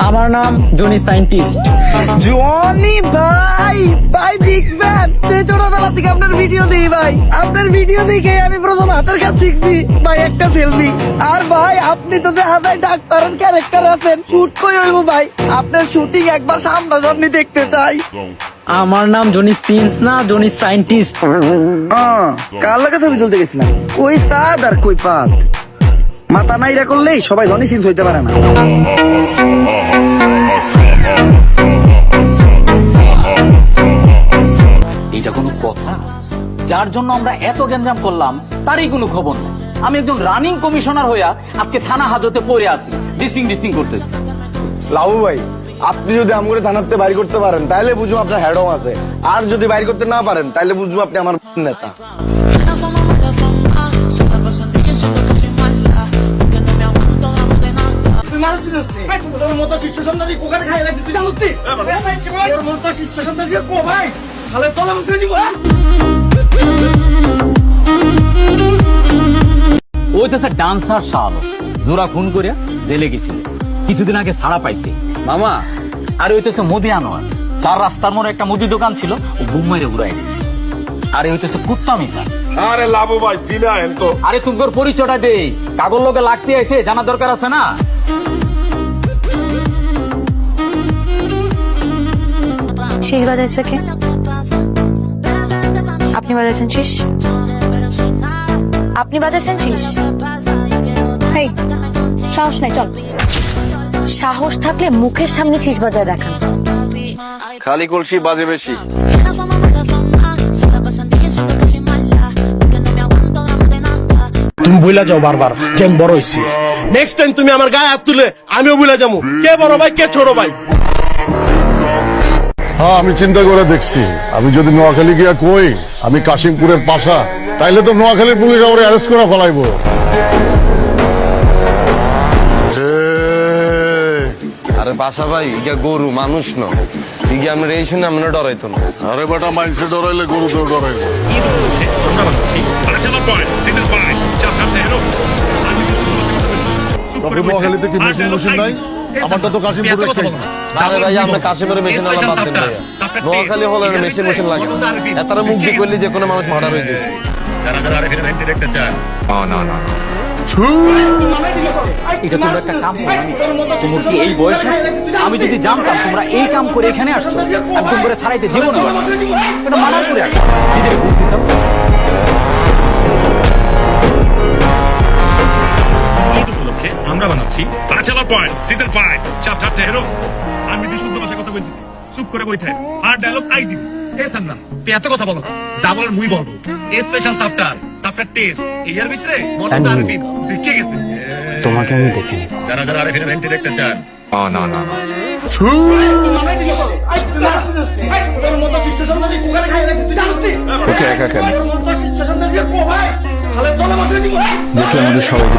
আমার নাম Johnny scientist. Johnny ভাই, ভাই বিগ ফ্যান। সেই ছোটবেলা থেকে আপনার ভিডিও দিই ভাই, আপনার ভিডিও দেখে আমি প্রথম হাতের কাজ শিখছি ভাই, একটা সেলফি। আর ভাই আপনি তো হাতে ডাক্তারের ক্যারেক্টার আছেন, শুট কই হইব ভাই? আপনার শুটিং একবার সামনাসামনি দেখতে চাই। আমার নাম জনি প্রিন্স না, জনি সায়েন্টিস্ট। কার লাগা ছবি তুলতে গেছিলাম? কই সাদ আর কই পাত, মাথা নাইরা করলেই সবাই জনি সিন্স হইতে পারে না। এটা কোনো কথা? যার জন্য আমরা এত গ্যাঞ্জাম করলাম তারই কোনো খবর নেই। আমি একজন রানিং কমিশনার হইয়া আজকে থানা হাজতে পড়ে আছি, ডিসিং করতেছি। লাভু ভাই, আপনি যদি আমগুলো থানাতে বাইর করতে পারেন তাহলে বুঝবো আপনার হ্যাডম আছে, আর যদি বাইর করতে না পারেন তাহলে বুঝবো আপনি আমার নেতা। ওই তো ডান্সার শাহ জোড়া খুন করিয়া জেলে গেছিল, কিছুদিন আগে ছাড়া পাইছে মামা। আর ওই তো মোদি আনোয়ার, 4 রাস্তার মোড়ে একটা মুদি দোকান ছিল, ও বুম মাইরে উড়াই দিছে। আরে হইতেছে কুত্তা মিশা। আরে লাভু ভাই চিনায়েন তো? আরে তোমার পরিচয়টা দেই, কাগজ লোকে লাগতে আইছে, জানা দরকার আছে না? শীষ বাজাইছে কে? আপনি বাজাইছেন শীষ? আপনি বাজাইছেন শীষ? হেই, সাহস নাই, চল। সাহস থাকলে মুখের সামনে শীষ বাজায় দেখান। খালি কলসি বাজে বেশি। তুমি বইলা যাও বারবার যে আমি বড় হইছি। নেক্সট টাইম তুমি আমার গায়ে হাত তুলে আমিও বইলা যাবো কে বড় ভাই কে ছোট ভাই। হ্যাঁ, আমি চিন্তা করে দেখছি, আমি যদি নোয়াখালী গিয়া কই আমি কাশিমপুরের পাশা, তাইলে তো নোয়াখালীর পুলিশ আমার অ্যারেস্ট করে ফেলাইবো। আরে বাসা ভাই, ইগা গরু মানুষ ন, ইগা আমরা এই শুনে আমরা ডরাইতো না। আরে বেটা, মানুষে ডরাইলে গরু তো ডরাইবো। তবে নোয়াখালীতে কি মেশিন মেশিন নাই? আমারটা তো কাশিমপুরে চাইছি। আরে ভাই, আমরা কাশিমের মেশিন আনলাম বাদ দেন ভাইয়া। নোয়াখালী হলে মেশিন লাগে না, এতারা মুখ দিয়ে করলে যে কোনো মানুষ মার্ডার হয়ে যায়। এটা তোমরা একটা কাম করো, তোমার কি এই বয়স আছে? আমি যদি জানতাম তোমরা এই কাম করে এখানে আসছো, একদম করে ছাড়াইতে জীবনে এটা মানার করে আসছো, নিজেকে বুঝ দিতাম। আমরা বানাচ্ছি ব্যাচেলর পয়েন্ট সিজন 5 চ্যাপ্টার 10। আমি বিশুদ্ধ ভাষায় কথা বলছি, চুপ করে বই থাক। আর ডায়লগ আই দিব। এ সান্না, তুই এত কথা বলো, যা বলার মুই বলবো। স্পেশাল চ্যাপ্টার 10 এর ভিতরে মনে তারিফ লিখে গেছে। তোমাকে আমি দেখে নিব। যারা আরেফিন ইভেন্টে দেখতে চান, না ওকে একা কেন? দেখলে আমাদের সবাইকে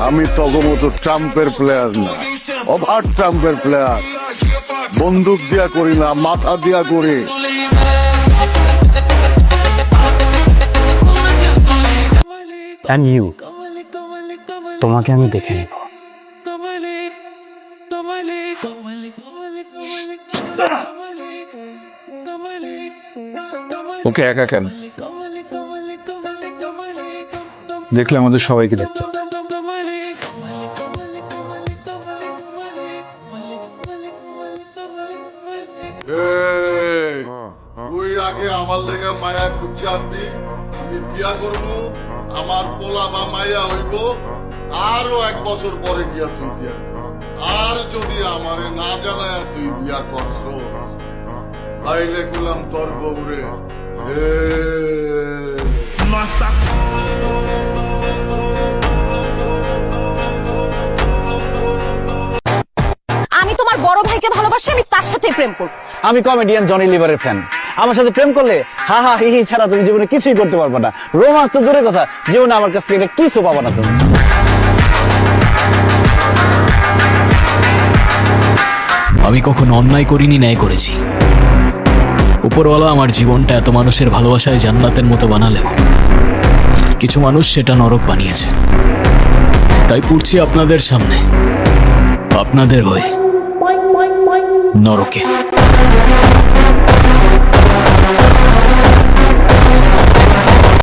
আমি তগমতো ট্রাম্পের প্লেয়ার না, ওভার ট্রাম্পের প্লেয়ার। বন্দুক দিয়া করি না, মাথা দিয়া করি। And you, তোমাকে আমি দেখে নিব। ওকে একা কেন? দেখলে আমাদের সবাইকে দেখতে। তুই আগে আমার লেগে মায়া খুঁজে আনবি, আমি বিয়া করবো, আমার পোলা বা মায়া হইব, আরো 1 বছর পরে গিয়া তুই বিয়া। আর যদি আমারে না জানায় তুই বিয়া করছ, তাইলে গুলাম তোর বউরে। আমি তোমার বড় ভাইকে ভালোবাসি, আমি তার সাথে প্রেম করব। আমি কমেডিয়ান জনি লিভারের ফ্যান। আমার সাথে প্রেম করলে হা হা হি হি ছাড়া তুমি জীবনে কিছুই করতে পারবে না। রোমান্স তো দূরের কথা, জীবনে আমার কাছ থেকে কিছু পাবো না তুমি। আমি কখনো অন্যায় করিনি, ন্যায় করেছি। উপরওয়ালা আমার জীবনটা এত মানুষের ভালোবাসায় জান্নাতের মতো বানালেন। কিছু মানুষ সেটা নরক বানিয়েছে। তাই পড়ছি আপনাদের সামনে, আপনাদের হয়ে নরকে।